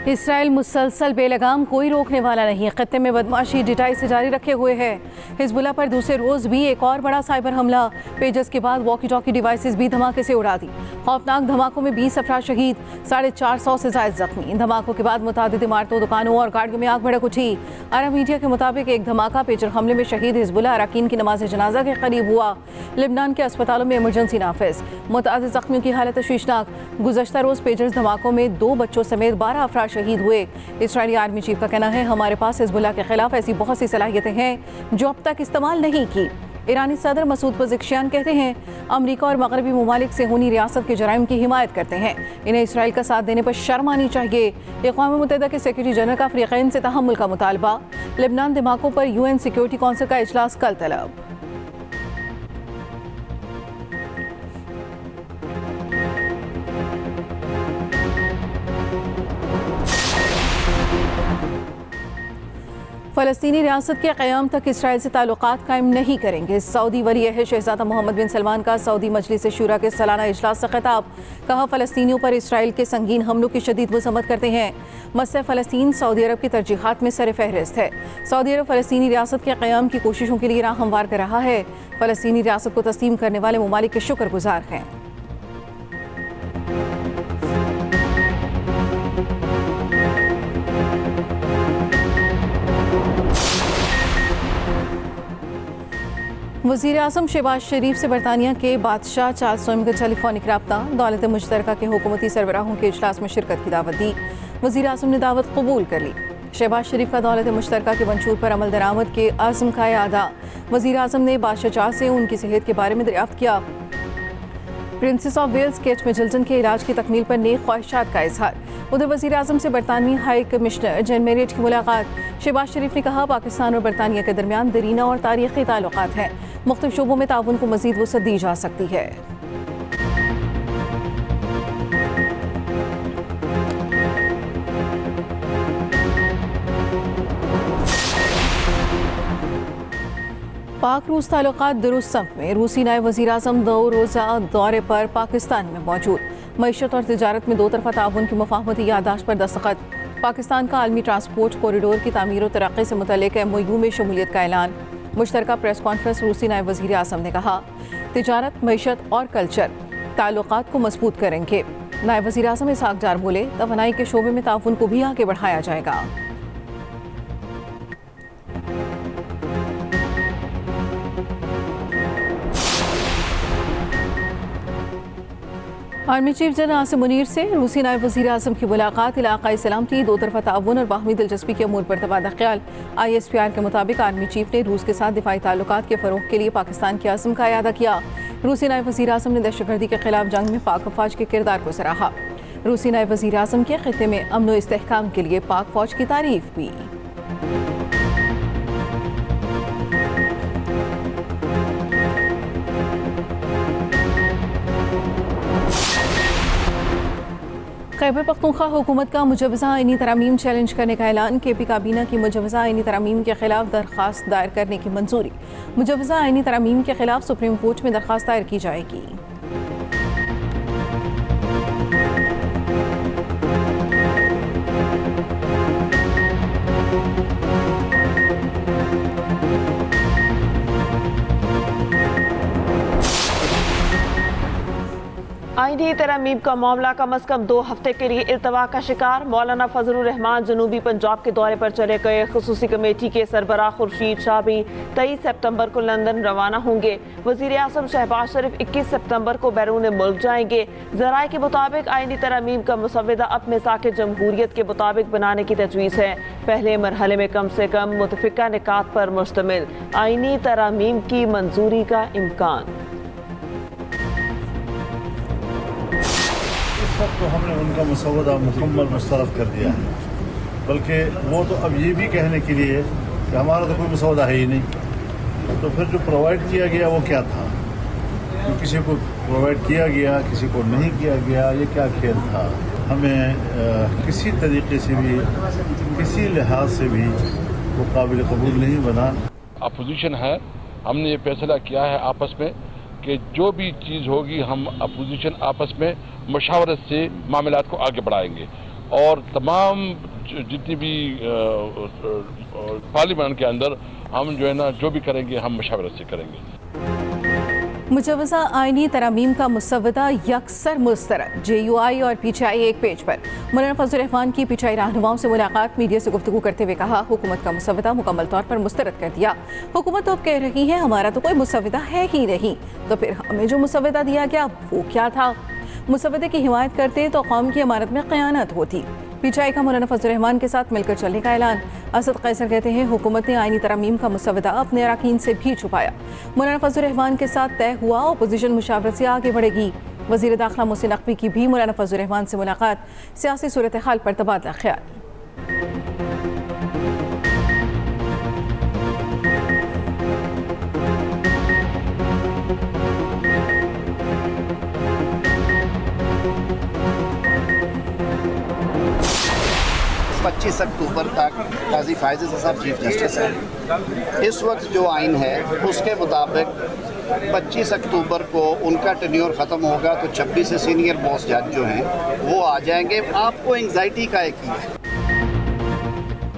Israel मुसलसल बेलगाम कोई रोकने वाला नहीं। खत्ते में बदमाशी डिटाई से जारी रखे हुए है। हिजबुल्लाह पर दूसरे रोज भी एक और बड़ा साइबर हमला। पेजर्स के बाद वॉकी टॉकी डिवाइसेस भी धमाके से उड़ा दी। खौफनाक धमाकों में 20 अफराद शहीद, 450 से ज्यादा जख्मी। इन धमाकों के बाद मुतादिद इमारतों, दुकानों और गाड़ियों में आग भड़क उठी। अरब मीडिया के मुताबिक एक धमाका पेजर हमले में शहीद हिजबुल्लाह अरकान की नमाज जनाजा के करीब हुआ। लिबनान के अस्पतालों में इमरजेंसी नाफिज, मुतादिद जख्मियों की हालत तशवीशनाक। गुज़श्ता रोज पेजर्स धमाकों में 2 बच्चों समेत 12 अफराद शहीद हुए। इजरायली आर्मी चीफ का कहना है, हमारे पास हिजबुल्लाह के खिलाफ ऐसी बहुत सी सलाहियतें हैं जो अब तक इस्तेमाल नहीं की। ईरानी सदर मसूद पज़ेश्कियान कहते हैं, अमरीका और मगरबी ममालिक सेहूनी रियासत के जराइम की हिमायत करते हैं। इन्हें इसराइल का साथ देने पर शर्म आनी चाहिए। अक़वाम मुत्तहिदा के सेक्रेटरी जनरल का अफ़रीक़ैन से तहम्मुल का मुतालबा। लिबनान धमाकों पर UN सिक्योरिटी काउंसिल का इजलास कल तलब। फ़लस्तीनी रियासत के क़याम तक इसराइल से ताल्लुक़ात कायम नहीं करेंगे। सऊदी वली अहद शहज़ादा मोहम्मद बिन सलमान का सऊदी मजलिस शूरा के सालाना इजलास से खिताब। कहा, फ़लस्तीनियों पर इसराइल के संगीन हमलों की शदीद मज़म्मत करते हैं। मसला फ़लस्तीन सऊदी अरब की तरजीहात में सर फहरिस्त है। सऊदी अरब फ़लस्तीनी रियासत के क़याम की कोशिशों के लिए राह हमवार कर रहा है। फ़लस्तीनी रियासत को तस्लीम करने वाले ममालिक के शुक्रगुजार हैं। वज़ीर आज़म शहबाज शरीफ से बरतानिया के बादशाह चार्ल्स का टेलीफोनिक रब्ता। दौलत मुश्तरका के हुकूमती सरबराहों के इजलास में शिरकत की दावत दी। वज़ीर आज़म ने दावत कबूल कर ली। शहबाज शरीफ का दौलत मुश्तरका के मंशूर पर अमल दरामद के आज़म का अदा। वज़ीर आज़म ने बादशाह चार्ल्स से उनकी सेहत के बारे में दरियाफ्त किया। Princess of Wales Kate Middleton के इलाज की तकमील पर नेक ख्वाहिशात का इजहार। उधर वज़ीर आज़म से बरतानवी हाई कमिश्नर जैन मेरिट की मुलाकात। शहबाज शरीफ ने कहा, पाकिस्तान और बरतानिया के दरमियान दरीना और तारीख़ी ताल्लुक़ात हैं। मुख्तलिफ शोबों में ताउन को मज़ीद वसअत दी जा सकती है। पाक रूस ताल्लुक़ात दुरुस्त समत में। रूसी नायब वज़ीर आज़म 2 रोज़ा दौरे पर पाकिस्तान में मौजूद। मईशत और तिजारत में 2 तरफ़ा ताउन की मुफ़ाहमती याददाश्त पर दस्तखत। पाकिस्तान का आलमी ट्रांसपोर्ट कॉरिडोर की तामीर और तरक्की से मुतल्लिक़ MOU में शमूलियत का ऐलान। मुश्तरका प्रेस कॉन्फ्रेंस। रूसी नायब वज़ीर आज़म ने कहा, तिजारत, मईशत और कल्चर ताल्लुक़ात को मजबूत करेंगे। नायब वज़ीर आज़म इसहाक़ डार बोले, तवानाई के शोबे में ताउन को भी आगे बढ़ाया जाएगा। Army chief general Asim Munir से रूसी नायब वज़ीर आज़म की मुलाकात। इलाक़ाई सलामती, 2 तरफ़ा ताउन और बाहमी दिलचस्पी के अमूर पर तबादला ख्याल। ISPR के मुताबिक आर्मी चीफ ने रूस के साथ दिफाई ताल्लुकात के फ़रोग़ के लिए पाकिस्तान के आज़म का अदा किया। रूसी नायब वज़ीर आज़म ने दहशतगर्दी के खिलाफ जंग में पाक फ़ौज के किरदार को सराहा। रूसी नायब वज़ीर आज़म के ख़ित्ते में अमन व इस्तेहकाम के लिए पाक फ़ौज की तारीफ़ भी। खैबर पख्तूनख्वा हुकूमत का मुजवज़ा आईनी तरमीम चैलेंज करने का ऐलान। KP काबीना की मुजवज़ा आईनी तरमीम के खिलाफ दरख्वास्त दायर करने की मंजूरी। मुजवज़ा आईनी तरमीम के खिलाफ सुप्रीम कोर्ट में दरख्वास्त दायर की जाएगी। आईनी तरमीम का मामला कम अज़ कम 2 हफ्ते के लिए इल्तवा का शिकार। मौलाना फजलुर रहमान जनूबी पंजाब के दौरे पर चले गए। खुसूसी कमेटी के सरबराह खुर्शीद शाह भी 23 सितंबर को लंदन रवाना होंगे। वज़ीर आज़म शहबाज शरीफ 21 सितंबर को बैरून मुल्क जाएंगे। ज़राए के मुताबिक आईनी तरमीम का मसवदा अब मिसाक़ जमहूरियत के मुताबिक बनाने की तजवीज़ है। पहले मरहले में कम से कम मुतफ़िका निकात पर मुश्तमिल आईनी तरमीम की मंजूरी का इम्कान। तो हमने उनका मसवदा मुकम्मल मुस्तरद कर दिया है, बल्कि वो तो अब ये भी कहने के लिए कि हमारा तो कोई मसवदा है ही नहीं। तो फिर जो प्रोवाइड किया गया वो क्या था? तो किसी को प्रोवाइड किया गया, किसी को नहीं किया गया, ये क्या खेल था? हमें किसी तरीके से भी, किसी लिहाज से भी वो काबिल कबूल नहीं बना। अपोजिशन है, हमने ये फैसला किया है आपस में कि जो भी चीज़ होगी हम अपोजिशन आपस में मशावरत से मामलात को आगे बढ़ाएंगे। और तमाम जितनी भी पार्लियामेंट के अंदर हम जो है ना जो भी करेंगे हम मशावरत से करेंगे। मुजवजा आइनी तरामीम का मुसवदा यकसर मुस्तरद। JUI और PTI एक पेज पर। मौलाना फजल रहमान की PTI रहनुमाओं से मुलाकात। मीडिया से गुफ्तगू करते हुए कहा, हुकूमत का मुसवदा मुकम्मल तौर पर मुस्तरद कर दिया। हुकूमत तो अब कह रही है हमारा तो कोई मुसवदा है ही नहीं, तो फिर हमें जो मुसवदा दिया गया वो क्या था? मुसवदे की हिमायत करते तो कौम की इमारत में क़यानत होती। PTI का मौलाना फजल रहमान के साथ मिलकर चलने का ऐलान। असद कैसर कहते हैं हुकूमत ने आइनी तरमीम का मुसवदा अपने अरकान से भी छुपाया। मौलाना फजल रहमान के साथ तय हुआ अपोजिशन मुशावरत से आगे बढ़ेगी। वज़ीर दाखिला मोहसिन नकवी की भी मौलाना फजल रहमान से मुलाकात। सियासी सूरत हाल पर तबादला ख्याल। पच्चीस अक्टूबर तक काजी फायज़ साहब चीफ जस्टिस हैं। इस वक्त जो आइन है उसके मुताबिक 25 अक्टूबर को उनका टेन्योर ख़त्म होगा तो 26 से सीनियर मोस्ट जज जो हैं वो आ जाएंगे। आपको एंग्जाइटी का एक ही है।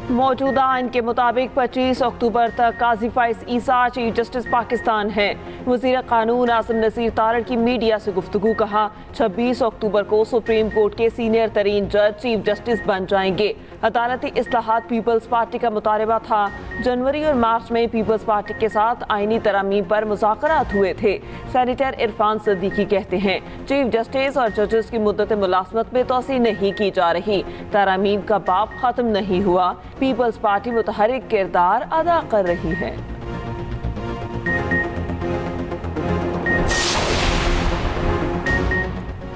मौजूदा आइन के मुताबिक 25 अक्टूबर तक काजी फाइज ईसा चीफ जस्टिस पाकिस्तान है। वज़ीर कानून आसिम नसीर तारड़ की मीडिया से गुफ्तगू। कहा 26 अक्टूबर को सुप्रीम कोर्ट के सीनियर तरीन जज चीफ जस्टिस बन जाएंगे। अदालती इस्लाहात पीपल्स पार्टी का मुतालबा था। जनवरी और मार्च में पीपल्स पार्टी के साथ आइनी तरामीम पर मुज़ाकरात हुए थे। सेनेटर इरफान सिद्दीकी कहते हैं चीफ जस्टिस और जजेस की मुद्दत मुलाजमत में तोसी नहीं की जा रही। तरामीम का बाब ख़त्म नहीं हुआ। पीपल्स पार्टी मुतहरिक किरदार अदा कर रही है।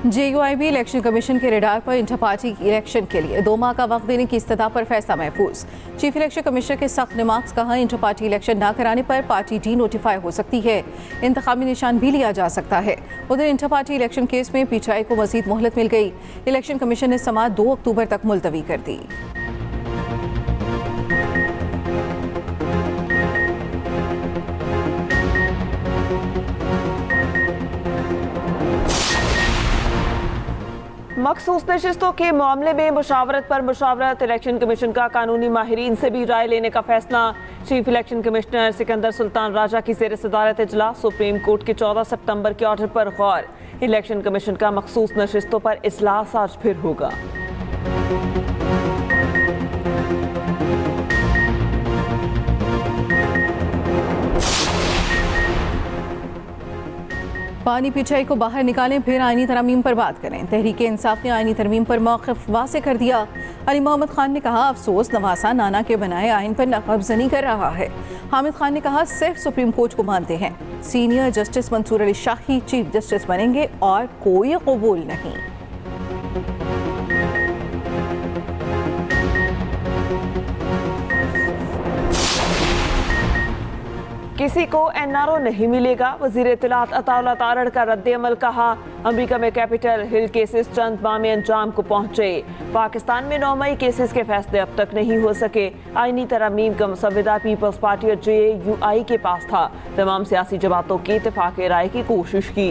JUI भी इलेक्शन कमीशन के रडार पर इंटर पार्टी इलेक्शन के लिए 2 माह का वक्त देने की इस्तदा पर फैसला महफूज। चीफ इलेक्शन कमिश्नर के सख्त रिमार्क्स। कहा इंटर पार्टी इलेक्शन न कराने पर पार्टी डी नोटिफाई हो सकती है। इंतखाबी निशान भी लिया जा सकता है। उधर इंटर पार्टी इलेक्शन केस में PTI को मजीद मोहलत मिल गई। इलेक्शन कमीशन ने समाअत 2 अक्टूबर तक मुलतवी कर दी। मखसूस नशिस्तों के मामले में मुशावरत पर मुशावरत। इलेक्शन कमीशन का कानूनी माहिरीन से भी राय लेने का फैसला। Chief election commissioner Sikandar Sultan Raja की ज़ेर सदारत इजलास। सुप्रीम कोर्ट के 14 सितंबर के ऑर्डर पर गौर। इलेक्शन कमीशन का मखसूस नशिस्तों पर इजलास आज फिर होगा। पानी PTI को बाहर निकालें, फिर आइनी तरमीम पर बात करें। तहरीक इंसाफ ने आइनी तरमीम पर मौक़िफ़ वाज़ेह कर दिया। अली मोहम्मद खान ने कहा अफसोस नवासा नाना के बनाए आइन पर नक़बज़नी कर रहा है। हामिद खान ने कहा सिर्फ सुप्रीम कोर्ट को मानते हैं। सीनियर जस्टिस मंसूर अली शाही चीफ जस्टिस बनेंगे और कोई कबूल नहीं। किसी को NRO नहीं मिलेगा। वज़ीर इत्तलात अताउल्लाह तारड़ का रद्द-ए-अमल। कहा अमेरिका में कैपिटल हिल केसेस चंद माह में अंजाम को पहुंचे। पाकिस्तान में 9 मई केसेस के फैसले अब तक नहीं हो सके। आइनी तरमीम का मुसवदा पीपल्स पार्टी और JUI के पास था। तमाम सियासी जमातों की इत्तेफाक राय की कोशिश की।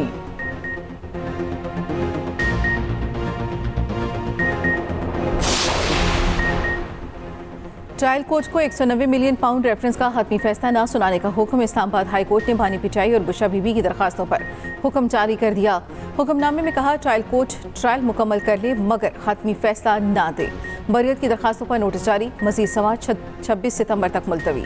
ट्रायल कोर्ट को 190 मिलियन पाउंड रेफरेंस का हतमी फैसला न सुनाने का हुक्म। इस्लामाबाद हाई कोर्ट ने बानी PTI और बुशा बीबी की दरखास्तों पर हुक्म जारी कर दिया। हुक्मनामे में कहा ट्रायल कोर्ट ट्रायल मुकम्मल कर ले मगर हतमी फैसला ना दे। बरियत की दरखास्तों पर नोटिस जारी। मजीद समाअत 26 सितंबर तक मुलतवी।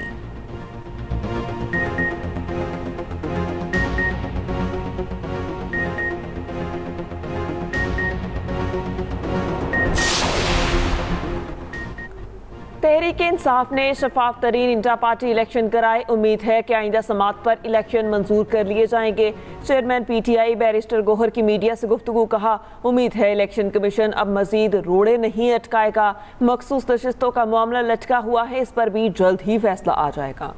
तहरीक इंसाफ ने शफाफ तरीन इंटर पार्टी इलेक्शन कराए। उम्मीद है कि आइंदा समाअत पर इलेक्शन मंजूर कर लिए जाएंगे। चेयरमैन PTI बैरिस्टर गौहर की मीडिया से गुफ्तगू। कहा उम्मीद है इलेक्शन कमीशन अब मजीद रोड़े नहीं अटकाएगा। मखसूस नशिस्तों का मामला लटका हुआ है, इस पर भी जल्द ही फैसला आ जाएगा।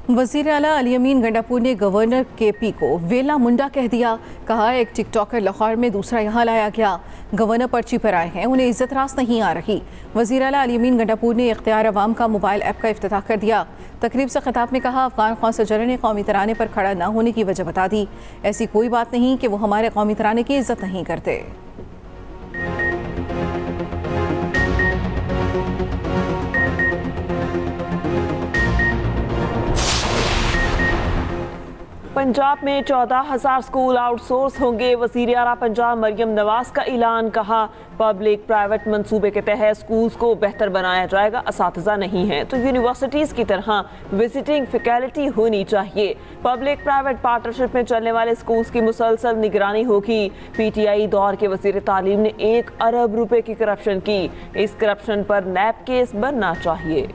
वजीर आला अली अमीन गंडापुर ने गवर्नर केपी को वेला मुंडा कह दिया। कहा एक टिकटॉकर लाहौर में दूसरा यहाँ लाया गया। गवर्नर पर्ची पर आए हैं, उन्हें इज्जत रास नहीं आ रही। वजीर आला अली अमीन गंडापुर ने इख्तियार अवाम का मोबाइल ऐप का इफ्तिताह कर दिया। तकरीब से खिताब में कहा अफगान खान सजर ने कौमी तराने पर खड़ा न होने की वजह बता दी। ऐसी कोई बात नहीं कि वो हमारे कौमी तराने की इज्जत नहीं करते। पंजाब में 14,000 स्कूल आउटसोर्स होंगे। वज़ीर आला पंजाब मरियम नवाज का ऐलान। कहा पब्लिक प्राइवेट मंसूबे के तहत स्कूल्स को बेहतर बनाया जाएगा। असातिज़ा नहीं है तो यूनिवर्सिटीज़ की तरह विजिटिंग फैकल्टी होनी चाहिए। पब्लिक प्राइवेट पार्टनरशिप में चलने वाले स्कूल्स की मुसलसल निगरानी होगी। PTI दौर के वज़ीर तालीम ने 1 अरब रुपए की करप्शन की। इस करप्शन पर नैब केस बनना चाहिए।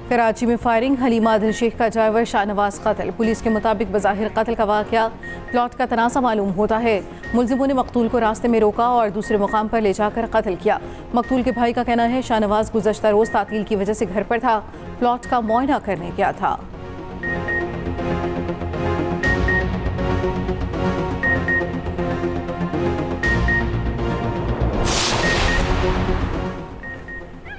कराची में फायरिंग, हलीमा आदिल शेख का ड्राइवर शाहनवाज कत्ल। पुलिस के मुताबिक बज़ाहिर कत्ल का वाक़या प्लॉट का तनाज़ा मालूम होता है। मुलजिमों ने मकतूल को रास्ते में रोका और दूसरे मुकाम पर ले जाकर कत्ल किया। मकतूल के भाई का कहना है शाहनवाज गुज़श्ता रोज़ तातील की वजह से घर पर था, प्लॉट का मुआयना करने गया था।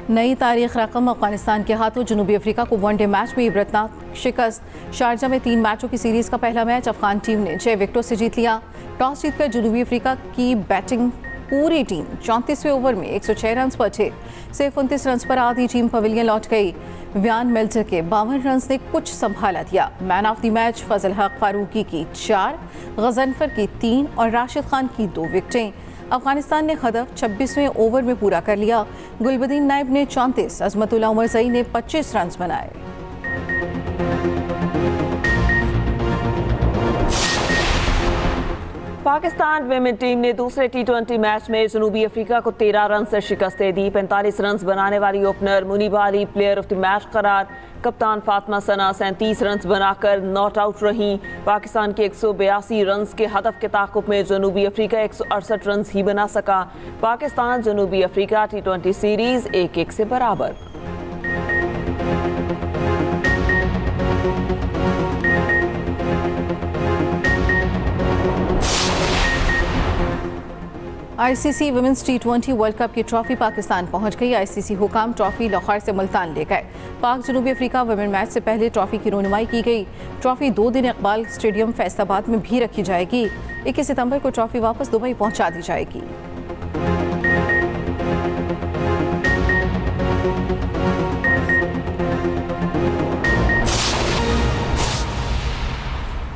नई तारीख रकम, अफगानिस्तान के हाथों जनूबी अफ्रीका को वनडे मैच में इबरतनाक शिकस्त। शारजा में 3 मैचों की सीरीज का पहला मैच अफगान टीम ने 6 विकेटों से जीत लिया। टॉस जीतकर जनूबी अफ्रीका की बैटिंग पूरी टीम 34वें ओवर में 106 रन पर थे। सिर्फ 29 रन पर आधी टीम पवेलियन लौट गई। व्यान मेल्टर के 52 रन ने कुछ संभाला दिया। मैन ऑफ द मैच फजल हक फारूकी की 4, गजनफर की 3 और राशिद खान की 2 विकेटें। अफगानिस्तान ने हदफ 26वें ओवर में पूरा कर लिया। गुलबदीन नाइब ने 34, अजमतुल्लाह उमरज़ई ने 25 रन बनाए। पाकिस्तान विमेन टीम ने दूसरे T20 मैच में जनूबी अफ्रीका को 13 रन से शिकस्त दे दी। 45 रन बनाने वाली opener Muniba Ali player of the match करार। कप्तान फातिमा सना 37 रन बनाकर नॉट आउट रही। पाकिस्तान के 182 रन के हदफ के ताक़ुब में जनूबी अफ्रीका 168 रन ही बना सका। पाकिस्तान जनूबी अफ्रीका T20 सीरीज 1-1 से बराबर। ICC women's T20 world cup की ट्रॉफी पाकिस्तान पहुंच गई। ICC हुकाम ट्रॉफी लाहौर से मुल्तान ले गए। पाक जनूबी अफ्रीका वुमेन मैच से पहले ट्रॉफी की रोनुमाई की गई। ट्रॉफी 2 दिन इकबाल स्टेडियम फैसलाबाद में भी रखी जाएगी। 21 सितंबर को ट्रॉफी वापस दुबई पहुंचा दी जाएगी।